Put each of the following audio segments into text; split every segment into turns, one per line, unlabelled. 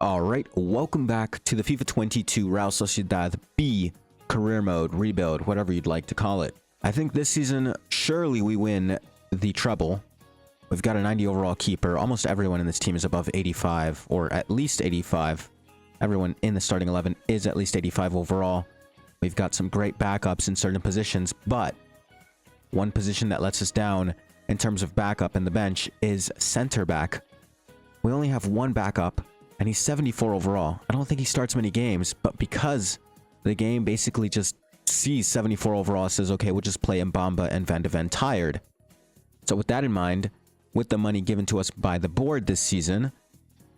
Alright, welcome back to the FIFA 22 Real Sociedad B career mode, rebuild, whatever you'd like to call it. I think this season, surely we win the treble. We've got a 90 overall keeper. Almost everyone in this team is above 85, or at least 85. Everyone in the starting 11 is at least 85 overall. We've got some great backups in certain positions, but one position that lets us down in terms of backup in the bench is center back. We only have one backup, and he's 74 overall. I don't think he starts many games, but because the game basically just sees 74 overall, says, okay, we'll just play Mbamba and Van de Ven tired. So with that in mind, with the money given to us by the board this season,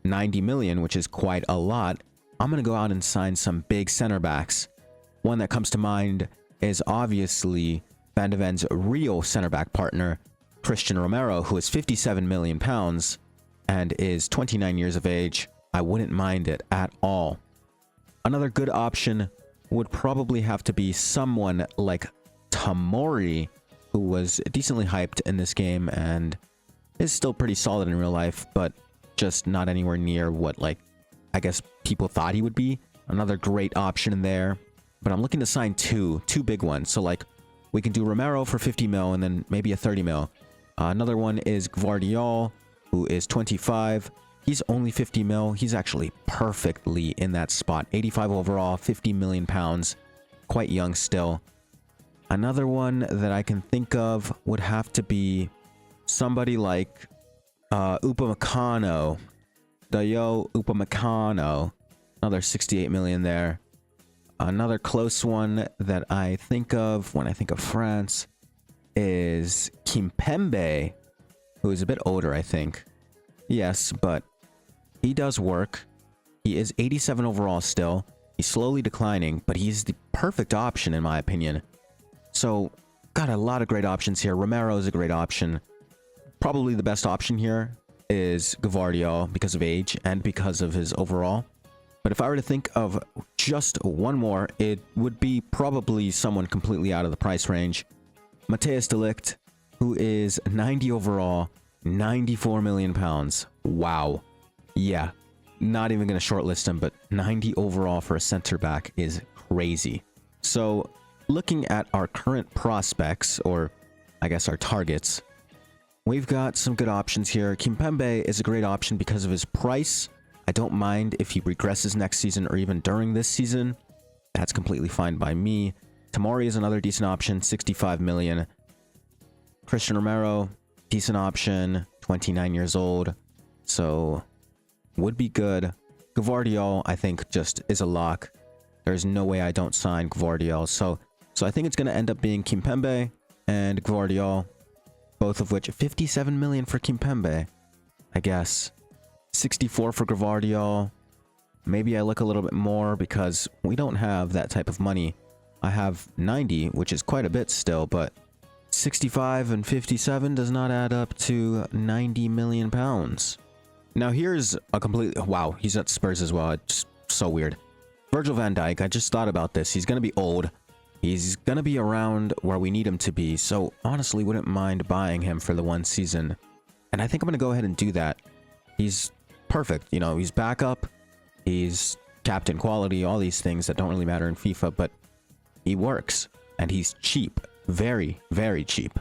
90 million, which is quite a lot, I'm going to go out and sign some big center backs. One that comes to mind is obviously Van de Ven's real center back partner, Christian Romero, who is 57 million pounds and is 29 years of age. I wouldn't mind it at all. Another good option would probably have to be someone like Tamori, who was decently hyped in this game and is still pretty solid in real life, but just not anywhere near what, like, I guess people thought he would be. Another great option in there. But I'm looking to sign two big ones. So, like, we can do Romero for 50 mil and then maybe a 30 mil. Another one is Gvardiol, who is 25. He's only 50 mil. He's actually perfectly in that spot. 85 overall, 50 million pounds. Quite young still. Another one that I can think of would have to be somebody like Upamecano. Dayo Upamecano. Another 68 million there. Another close one that I think of when I think of France is Kimpembe, who is a bit older, I think. Yes, but he does work. He is 87 overall still. He's slowly declining, but he's the perfect option in my opinion. So, got a lot of great options here. Romero is a great option. Probably the best option here is Gvardiol because of age and because of his overall. But if I were to think of just one more, it would be probably someone completely out of the price range. Matthijs de Ligt, who is 90 overall, 94 million pounds. Wow. Yeah, not even going to shortlist him, but 90 overall for a center back is crazy. So, looking at our current prospects, or I guess our targets, we've got some good options here. Kimpembe is a great option because of his price. I don't mind if he regresses next season or even during this season. That's completely fine by me. Tamori is another decent option, 65 million. Christian Romero, decent option, 29 years old. So, would be good. Gvardiol, I think, just is a lock. There's no way I don't sign Gvardiol. So I think it's going to end up being Kimpembe and Gvardiol, both of which 57 million for Kimpembe, I guess. 64 for Gvardiol. Maybe I look a little bit more because we don't have that type of money. I have 90, which is quite a bit still, but 65 and 57 does not add up to 90 million pounds. Now here's a complete... Wow, he's at Spurs as well. It's so weird. Virgil van Dijk, I just thought about this. He's going to be old. He's going to be around where we need him to be. So honestly, wouldn't mind buying him for the one season. And I think I'm going to go ahead and do that. He's perfect. You know, he's backup. He's captain quality. All these things that don't really matter in FIFA. But he works. And he's cheap. Very, very cheap.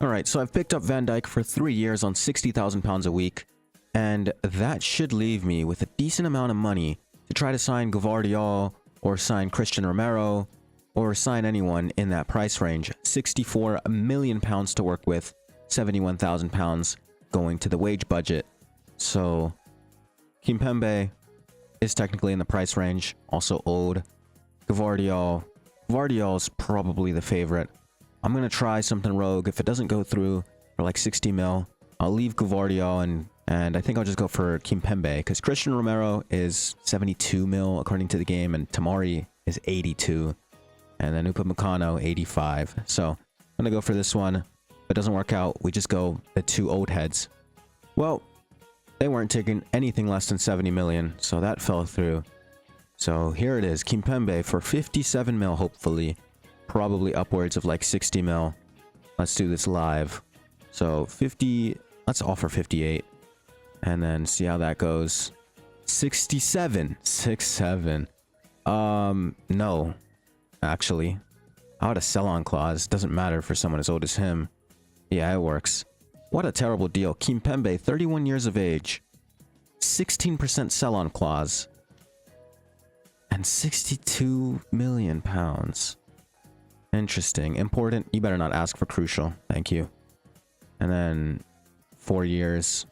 Alright, so I've picked up Van Dijk for 3 years on 60,000 pounds a week. And that should leave me with a decent amount of money to try to sign Gvardiol or sign Christian Romero or sign anyone in that price range. 64 million pounds to work with, 71,000 pounds going to the wage budget. So, Kimpembe is technically in the price range, also old. Gvardiol is probably the favorite. I'm going to try something rogue. If it doesn't go through for like 60 mil, I'll leave Gvardiol and I think I'll just go for Kimpembe because Christian Romero is 72 mil according to the game and Tamori is 82 and then Upamecano 85. So I'm going to go for this one. If it doesn't work out, we just go the two old heads. Well, they weren't taking anything less than 70 million, so that fell through. So here it is, Kimpembe for 57 mil hopefully. Probably upwards of like 60 mil. Let's do this live. So 50, let's offer 58. And then see how that goes. 67. 67. No. Actually. I had a sell-on clause. Doesn't matter for someone as old as him. Yeah, it works. What a terrible deal. Kimpembe, 31 years of age. 16% sell-on clause. And 62 million pounds. Interesting. Important. You better not ask for crucial. Thank you. And then 4 years.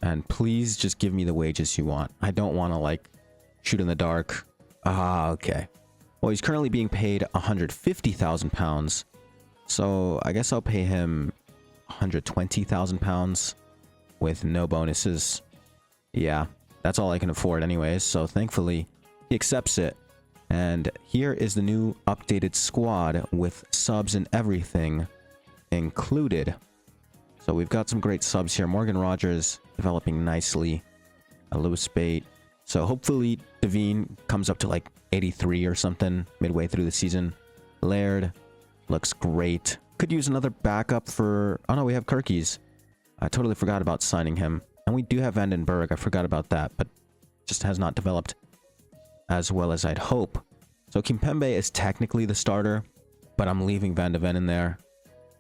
And please just give me the wages you want. I don't want to, like, shoot in the dark. Ah, okay. Well, he's currently being paid 150,000 pounds. So I guess I'll pay him 120,000 pounds with no bonuses. Yeah, that's all I can afford anyways. So thankfully, he accepts it. And here is the new updated squad with subs and everything included. So we've got some great subs here. Morgan Rogers developing nicely. Lewis Bate. So hopefully Devine comes up to like 83 or something midway through the season. Laird looks great. Could use another backup for... Oh no, we have Kirkies. I totally forgot about signing him. And we do have Vandenberg. I forgot about that, but just has not developed as well as I'd hope. So Kimpembe is technically the starter, but I'm leaving Van de Ven in there.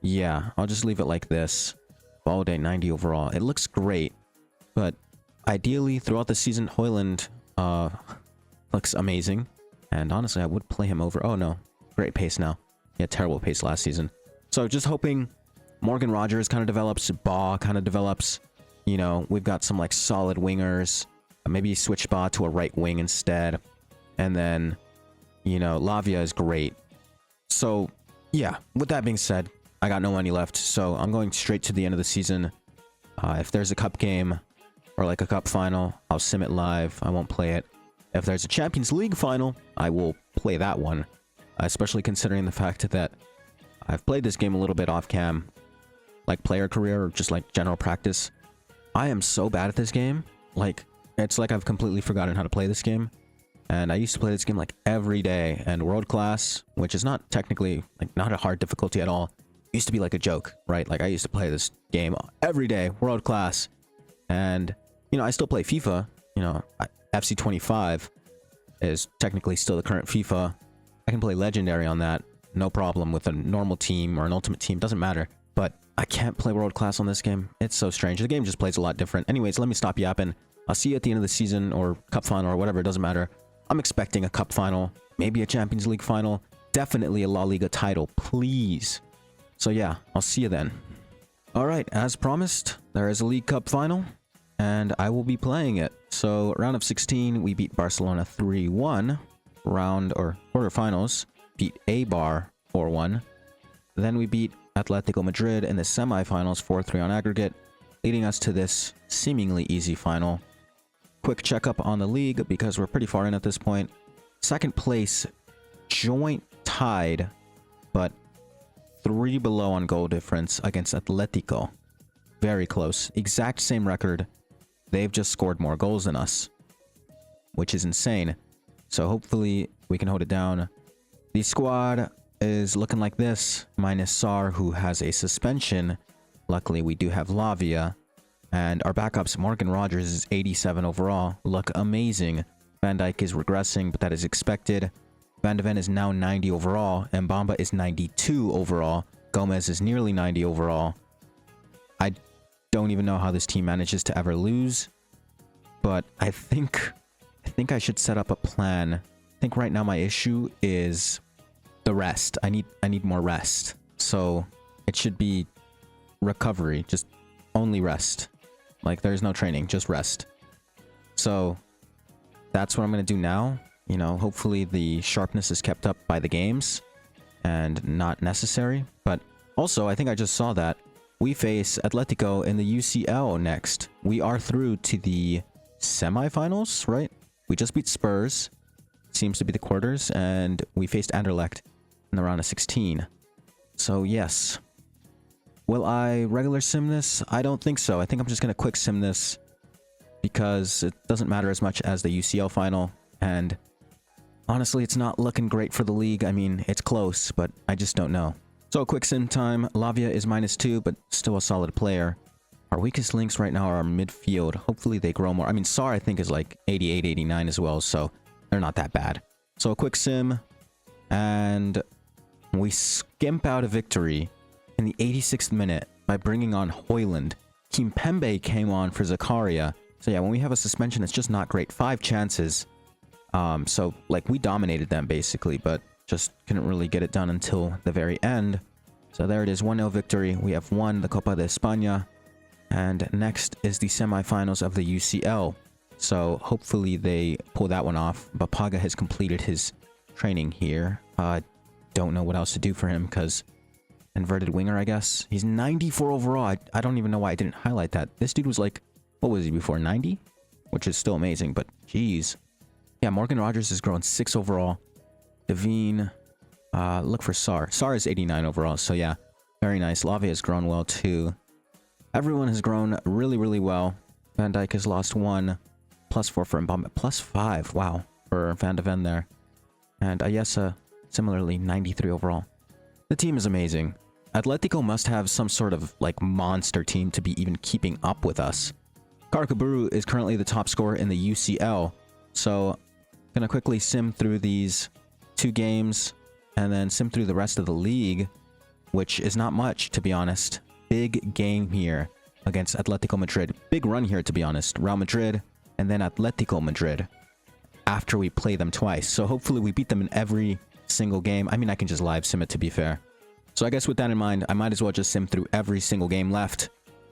Yeah, I'll just leave it like this. Balde 90 overall. It looks great, but ideally throughout the season, Højlund looks amazing. And honestly, I would play him over... Oh no, great pace now. He had terrible pace last season. So just hoping Morgan Rogers kind of develops, Ba kind of develops. You know, we've got some like solid wingers. Maybe switch Ba to a right wing instead. And then, you know, Lavia is great. So, yeah, with that being said, I got no money left. So I'm going straight to the end of the season. If there's a cup game or like a cup final, I'll sim it live. I won't play it. If there's a Champions League final, I will play that one. Especially considering the fact that I've played this game a little bit off cam. Like player career or just like general practice. I am so bad at this game. Like, it's like I've completely forgotten how to play this game. And I used to play this game like every day. And world class, which is not technically like not a hard difficulty at all, used to be like a joke, right? Like I used to play this game every day, world class. And, you know, I still play FIFA. You know, FC 25 is technically still the current FIFA. I can play Legendary on that. No problem with a normal team or an ultimate team. Doesn't matter. But I can't play world class on this game. It's so strange. The game just plays a lot different. Anyways, let me stop yapping. I'll see you at the end of the season or cup final or whatever. It doesn't matter. I'm expecting a cup final. Maybe a Champions League final. Definitely a La Liga title. Please. So yeah, I'll see you then. Alright, as promised, there is a League Cup final. And I will be playing it. So round of 16, we beat Barcelona 3-1. Round or quarterfinals, beat Eibar 4-1. Then we beat Atletico Madrid in the semifinals 4-3 on aggregate, leading us to this seemingly easy final. Quick checkup on the league because we're pretty far in at this point. Second place, joint tied, but 3 below on goal difference against Atletico. Very close. Exact same record. They've just scored more goals than us, which is insane. So hopefully we can hold it down. The squad is looking like this, minus Sar, who has a suspension. Luckily, we do have Lavia. And our backups, Morgan Rogers is 87 overall. Look amazing. Van Dijk is regressing, but that is expected. Van de Ven is now 90 overall. And Bamba is 92 overall. Gomez is nearly 90 overall. I don't even know how this team manages to ever lose. But I think I should set up a plan. I think right now my issue is the rest. I need more rest. So it should be recovery. Just only rest. Like there's no training, just rest. So that's what I'm going to do now. You know, hopefully the sharpness is kept up by the games and not necessary. But also, I think I just saw that we face Atletico in the UCL next. We are through to the semifinals, right? We just beat Spurs. Seems to be the quarters. And we faced Anderlecht in the round of 16. So, yes. Will I regular sim this? I don't think so. I think I'm just going to quick sim this because it doesn't matter as much as the UCL final. And honestly, it's not looking great for the league. I mean, it's close, but I just don't know. So, quick sim time. Lavia is -2, but still a solid player. Our weakest links right now are our midfield. Hopefully they grow more. I mean, Sar, I think, is like 88, 89 as well, so they're not that bad. So a quick sim, and we skimp out a victory in the 86th minute by bringing on Hoyland. Kimpembe came on for Zakaria. So yeah, when we have a suspension, it's just not great. 5 chances. So like we dominated them basically, but just couldn't really get it done until the very end. So there it is, 1-0 victory. We have won the Copa de España. And next is the semifinals of the UCL. So hopefully they pull that one off. But Paga has completed his training here. Don't know what else to do for him because inverted winger, I guess. He's 94 overall. I don't even know why I didn't highlight that. This dude was like, what was he before? 90? Which is still amazing, but geez. Yeah, Morgan Rogers has grown 6 overall. Devine, look for Sar. Sar is 89 overall, so yeah, very nice. Lave has grown well too. Everyone has grown really, really well. Van Dijk has lost 1. +4 for Mbamba. +5, wow, for Van de Ven there. And Ayesa, similarly, 93 overall. The team is amazing. Atletico must have some sort of like monster team to be even keeping up with us. Karkaburu is currently the top scorer in the UCL. So, gonna quickly sim through these 2 games and then sim through the rest of the league, which is not much, to be honest. Big game here against Atletico Madrid. Big run here, to be honest. Real Madrid and then Atletico Madrid after we play them twice. So hopefully we beat them in every single game. I mean, I can just live sim it, to be fair. So I guess with that in mind, I might as well just sim through every single game left.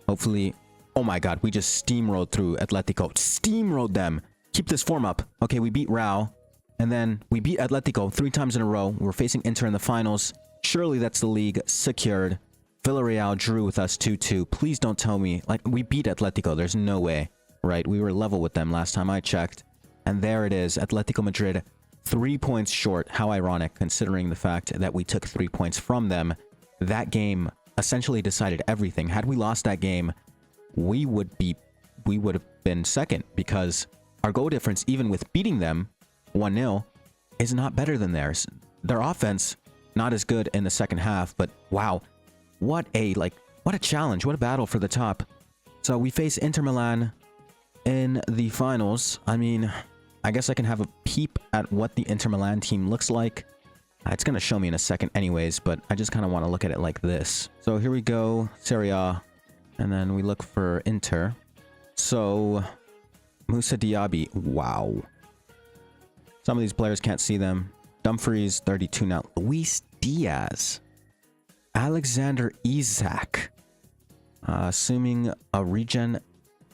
Hopefully... Oh my god, we just steamrolled through Atletico. Steamrolled them. Keep this form up. Okay, we beat Real. And then we beat Atletico 3 times in a row. We're facing Inter in the finals. Surely that's the league secured. Villarreal drew with us 2-2. Please don't tell me. Like, we beat Atletico. There's no way. Right? We were level with them last time I checked. And there it is. Atletico Madrid 3 points short. Have ironic, considering the fact that we took 3 points from them. That game essentially decided everything. Had we lost that game, we would have been second, because our goal difference, even with beating them 1-0, is not better than theirs. Their offense, not as good in the second half, but wow, what a challenge, what a battle for the top. So we face Inter Milan in the finals. I mean, I guess I can have a peep at what the Inter Milan team looks like. It's going to show me in a second anyways, but I just kind of want to look at it like this. So here we go, Serie A. And then we look for Inter. So, Moussa Diaby. Wow. Some of these players can't see them. Dumfries, 32 now. Luis Diaz. Alexander Isak. Assuming a regen.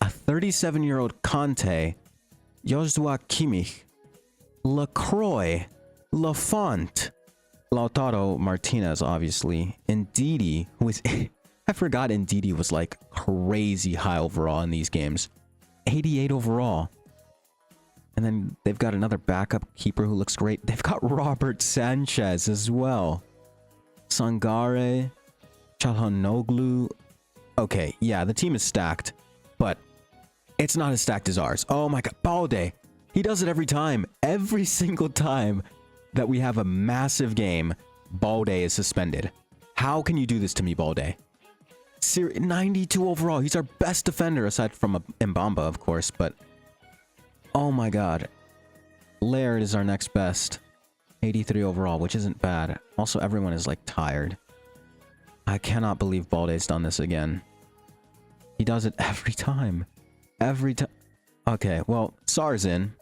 A 37-year-old Conte. Joshua Kimmich. Lacroix. Lafont. Lautaro Martinez, obviously. Ndidi, who is... I forgot Ndidi was like crazy high overall in these games. 88 overall. And then they've got another backup keeper who looks great. They've got Robert Sanchez as well. Sangare. Çalhanoğlu. Okay, yeah, the team is stacked. But it's not as stacked as ours. Oh my god, Balde. He does it every time. Every single time that we have a massive game, Balde is suspended. How can you do this to me, Balde? 92 overall. He's our best defender aside from Mbamba, of course, but oh my god. Laird is our next best. 83 overall, which isn't bad. Also, everyone is like tired. I cannot believe Balde's done this again. He does it every time. Every time. Okay, well, Sar's in.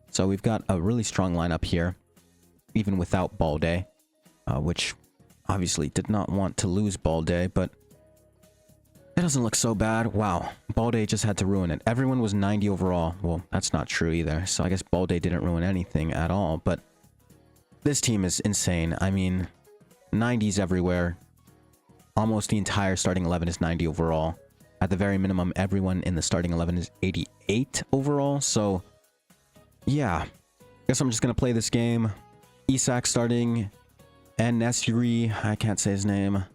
So we've got a really strong lineup here, even without Balde, which obviously did not want to lose Balde, but it doesn't look so bad. Wow, Balde just had to ruin it. Everyone was 90 overall. Well, that's not true either. So I guess Balde didn't ruin anything at all. But this team is insane. I mean, 90s everywhere. Almost the entire starting 11 is 90 overall. At the very minimum, everyone in the starting 11 is 88 overall. So, yeah. Guess I'm just going to play this game. Isak starting. And Nesri, I can't say his name.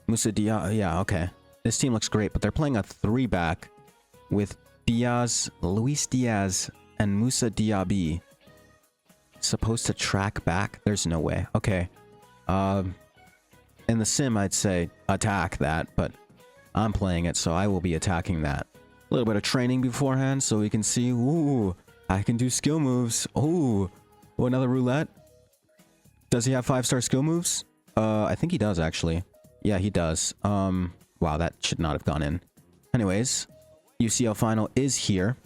Moussa Diaz. Yeah, okay. This team looks great, but they're playing a 3-back with Diaz, Luis Diaz, and Moussa Diaby. Supposed to track back? There's no way. Okay. In the sim, I'd say attack that, but I'm playing it, so I will be attacking that. A little bit of training beforehand so we can see, ooh, I can do skill moves. Ooh, another roulette. Does he have 5-star skill moves? I think he does, actually. Yeah, he does. Wow, that should not have gone in. Anyways, UCL final is here.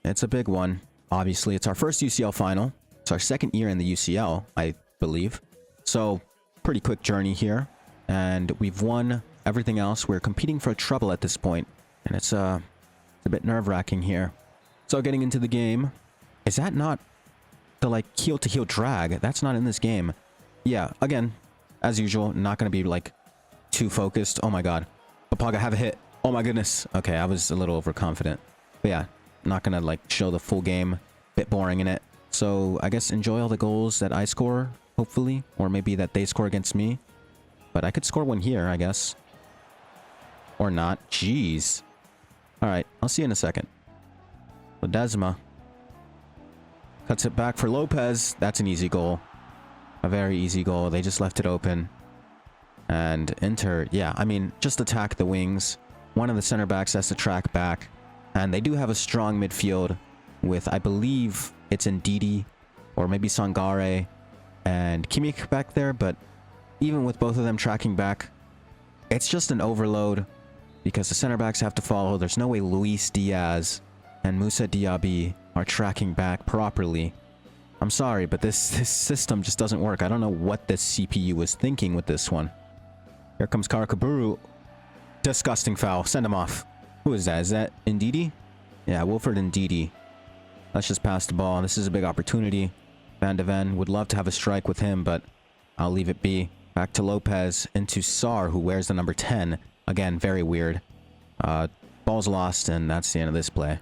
It's a big one. Obviously, it's our first UCL final. It's our second year in the UCL, I believe. So, pretty quick journey here. And we've won everything else. We're competing for a treble at this point. And it's a bit nerve-wracking here. So, getting into the game. Is that not the, like, heel-to-heel drag? That's not in this game. Yeah, again, as usual, not going to be, like, too focused. Oh my god. Papaga, have a hit. Oh my goodness. Okay, I was a little overconfident. But yeah, not going to, like, show the full game. Bit boring in it. So, I guess enjoy all the goals that I score, hopefully. Or maybe that they score against me. But I could score one here, I guess. Or not. Jeez. Alright, I'll see you in a second. Ledesma. Cuts it back for Lopez. That's an easy goal. A very easy goal. They just left it open. And Inter, yeah, I mean, just attack the wings. One of the center backs has to track back. And they do have a strong midfield with, I believe, it's Ndidi or maybe Sangare and Kimmich back there. But even with both of them tracking back, it's just an overload because the center backs have to follow. There's no way Luis Diaz and Moussa Diaby are tracking back properly. I'm sorry, but this system just doesn't work. I don't know what this CPU was thinking with this one. Here comes Karakaburu. Disgusting foul. Send him off. Who is that? Is that Ndidi? Yeah, Wilfred Ndidi. Let's just pass the ball. This is a big opportunity. Van de Ven would love to have a strike with him, but I'll leave it be. Back to Lopez. Into Sarr, who wears the number 10. Again, very weird. Ball's lost, and that's the end of this play.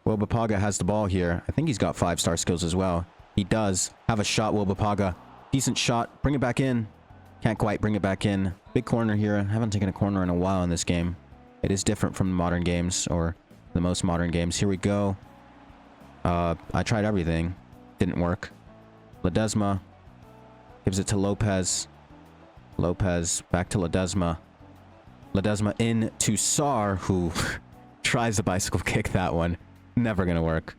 Will Bapaga has the ball here. I think he's got 5-star skills as well. He does have a shot, Will Bapaga. Decent shot. Bring it back in. Can't quite bring it back in. Big corner here. I haven't taken a corner in a while in this game. It is different from the modern games, or the most modern games. Here we go. I tried everything. Didn't work. Ledesma gives it to Lopez. Lopez back to Ledesma. Ledesma in to Sarr, who tries a bicycle kick that one. Never gonna work.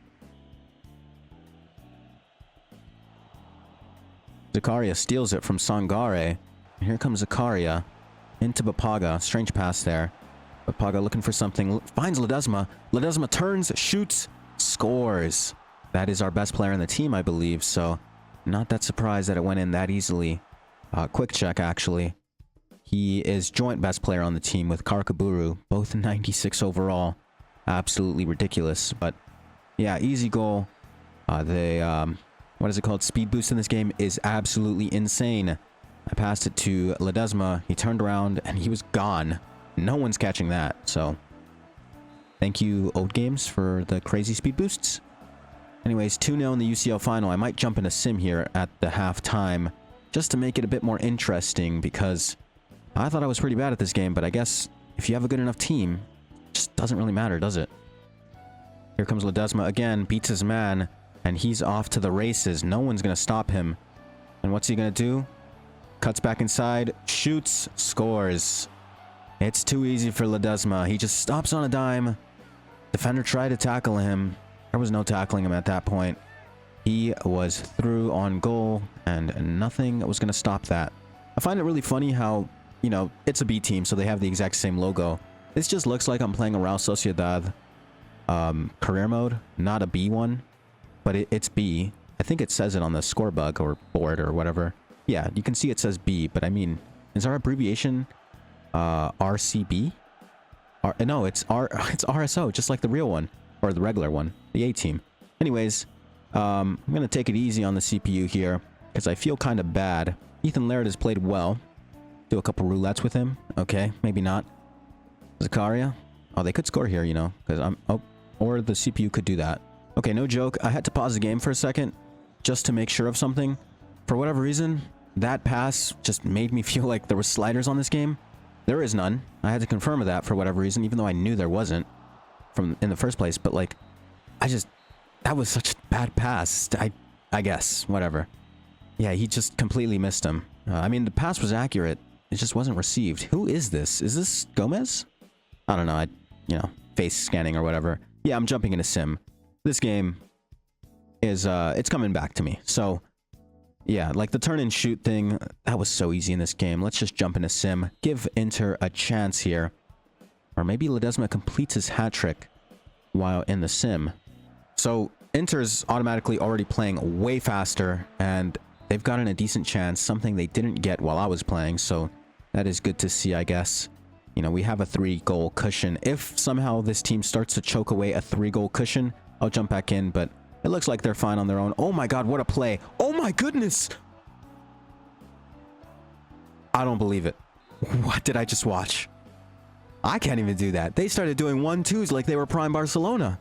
Zakaria steals it from Sangare. And here comes Zakaria into Bapaga. Strange pass there. Bapaga looking for something. Finds Ledesma. Ledesma turns, shoots, scores. That is our best player in the team, I believe. So, not that surprised that it went in that easily. Quick check, actually. He is joint best player on the team with Karakaburu. Both 96 overall. Absolutely ridiculous. But, yeah, easy goal. What is it called? Speed boost in this game is absolutely insane. I passed it to Ledesma. He turned around and he was gone. No one's catching that. So, thank you, Old Games, for the crazy speed boosts. Anyways, 2-0 in the UCL final. I might jump in a sim here at the halftime just to make it a bit more interesting because I thought I was pretty bad at this game, but I guess if you have a good enough team, it just doesn't really matter, does it? Here comes Ledesma again, beats his man. And he's off to the races. No one's going to stop him. And what's he going to do? Cuts back inside. Shoots. Scores. It's too easy for Ledesma. He just stops on a dime. Defender tried to tackle him. There was no tackling him at that point. He was through on goal. And nothing was going to stop that. I find it really funny how, you know, it's a B team. So they have the exact same logo. This just looks like I'm playing a Real Sociedad career mode. Not a B one. But it's B. I think it says it on the score bug or board or whatever. Yeah, you can see it says B, but I mean, is our abbreviation RCB? No, it's RSO, just like the real one. Or the regular one. The A team. Anyways, I'm going to take it easy on the CPU here, because I feel kind of bad. Ethan Laird has played well. Do a couple roulettes with him. Okay, maybe not. Zakaria. Oh, they could score here, you know, because I'm... Oh, or the CPU could do that. Okay, no joke. I had to pause the game for a second just to make sure of something. For whatever reason, that pass just made me feel like there was sliders on this game. There is none. I had to confirm that for whatever reason, even though I knew there wasn't in the first place. But like, that was such a bad pass. I guess, whatever. Yeah, he just completely missed him. I mean, the pass was accurate. It just wasn't received. Who is this? Is this Gomez? I don't know, face scanning or whatever. Yeah, I'm jumping into sim. This game is, it's coming back to me. So, yeah, like the turn and shoot thing, that was so easy in this game. Let's just jump into sim. Give Inter a chance here. Or maybe Ledesma completes his hat trick while in the sim. So, Inter's automatically already playing way faster, and they've gotten a decent chance, something they didn't get while I was playing, so that is good to see, I guess. We have a 3-goal cushion. If somehow this team starts to choke away a 3-goal cushion, I'll jump back in, but it looks like they're fine on their own. Oh my god, what a play. Oh my goodness! I don't believe it. What did I just watch? I can't even do that. They started doing 1-2s like they were prime Barcelona.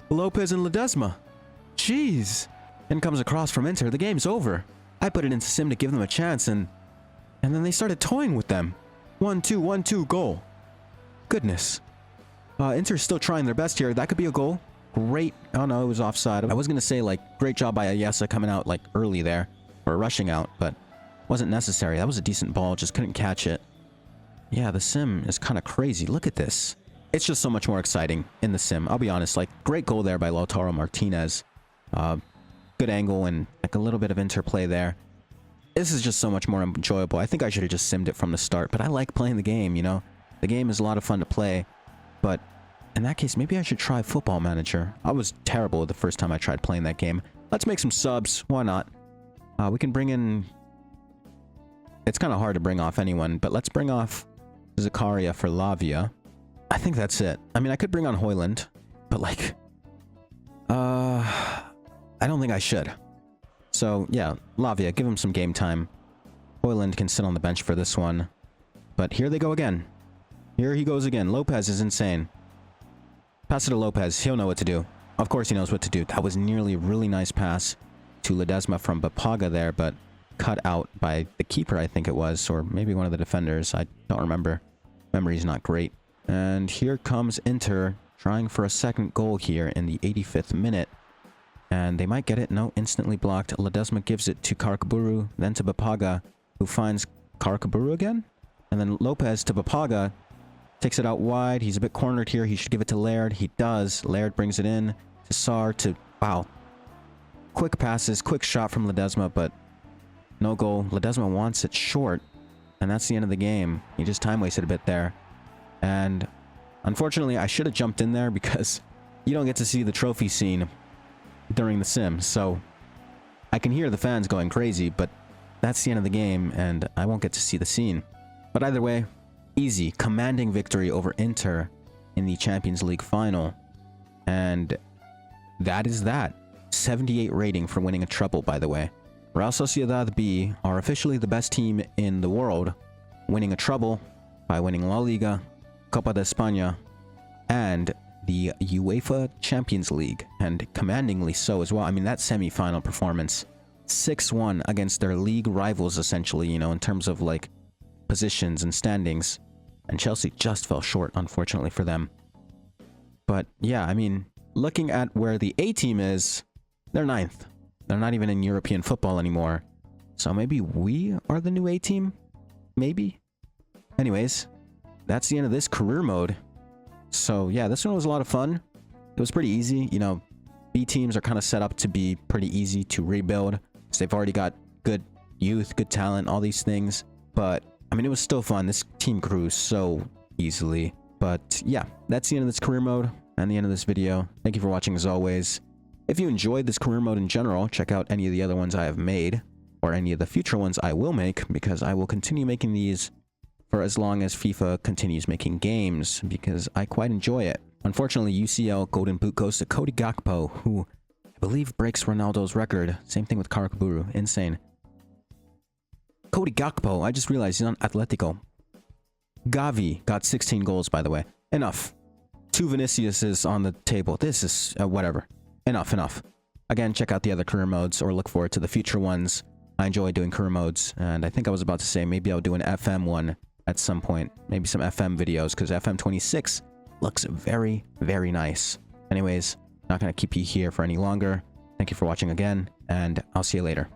Lopez and Ledesma. Jeez. And comes across from Inter. The game's over. I put it into sim to give them a chance, and then they started toying with them. 1-2, 1-2, goal. Goodness. Inter's still trying their best here. That could be a goal. Great. Oh no, it was offside. I was going to say, like, great job by Ayesa coming out, like, early there. Or rushing out, but wasn't necessary. That was a decent ball. Just couldn't catch it. Yeah, the sim is kind of crazy. Look at this. It's just so much more exciting in the sim. I'll be honest. Like, great goal there by Lautaro Martinez. Good angle and, like, a little bit of interplay there. This is just so much more enjoyable. I think I should have just simmed it from the start, but I like playing the game, The game is a lot of fun to play, but in that case, maybe I should try Football Manager. I was terrible the first time I tried playing that game. Let's make some subs. Why not? We can bring in... It's kind of hard to bring off anyone, but let's bring off Zakaria for Lavia. I think that's it. I mean, I could bring on Højlund, but like... I don't think I should. So, yeah, Lavia, give him some game time. Højlund can sit on the bench for this one. But here they go again. Here he goes again. Lopez is insane. Pass it to Lopez. He'll know what to do. Of course he knows what to do. That was nearly a really nice pass to Ledesma from Bapaga there, but cut out by the keeper, I think it was, or maybe one of the defenders. I don't remember. Memory's not great. And here comes Inter, trying for a second goal here in the 85th minute. And they might get it. No, instantly blocked. Ledesma gives it to Karkaburu, then to Bapaga, who finds Karkaburu again. And then Lopez to Bapaga, takes it out wide. He's a bit cornered here. He should give it to Laird. He does. Laird brings it in to Sar to... Wow. Quick passes, quick shot from Ledesma, but no goal. Ledesma wants it short, and that's the end of the game. He just time wasted a bit there. And unfortunately, I should have jumped in there because you don't get to see the trophy scene during the sim, so I can hear the fans going crazy, but that's the end of the game, and I won't get to see the scene. But either way, easy, commanding victory over Inter in the Champions League final. And that is that. 78 rating for winning a treble, by the way. Real Sociedad B are officially the best team in the world, winning a treble by winning La Liga, Copa de España, and the UEFA Champions League, and commandingly so as well. I mean, that semi-final performance, 6-1 against their league rivals, essentially, in terms of, like, positions and standings. And Chelsea just fell short, unfortunately for them. But, yeah, I mean, looking at where the A team is, they're 9th. They're not even in European football anymore. So maybe we are the new A team? Maybe? Anyways, that's the end of this career mode. So, yeah, this one was a lot of fun. It was pretty easy. B teams are kind of set up to be pretty easy to rebuild. So they've already got good youth, good talent, all these things. But, I mean, it was still fun. This team grew so easily. But, yeah, that's the end of this career mode and the end of this video. Thank you for watching, as always. If you enjoyed this career mode in general, check out any of the other ones I have made, or any of the future ones I will make, because I will continue making these for as long as FIFA continues making games, because I quite enjoy it. Unfortunately, UCL Golden Boot goes to Cody Gakpo, who I believe breaks Ronaldo's record. Same thing with Karkaburu. Insane. Cody Gakpo, I just realized he's on Atletico. Gavi got 16 goals, by the way. Enough. 2 Viniciuses on the table. This is whatever. Enough. Again, check out the other career modes, or look forward to the future ones. I enjoy doing career modes, and I think I was about to say maybe I'll do an FM one at some point. Maybe some FM videos, because FM 26 looks very, very nice. Anyways, not going to keep you here for any longer. Thank you for watching again, and I'll see you later.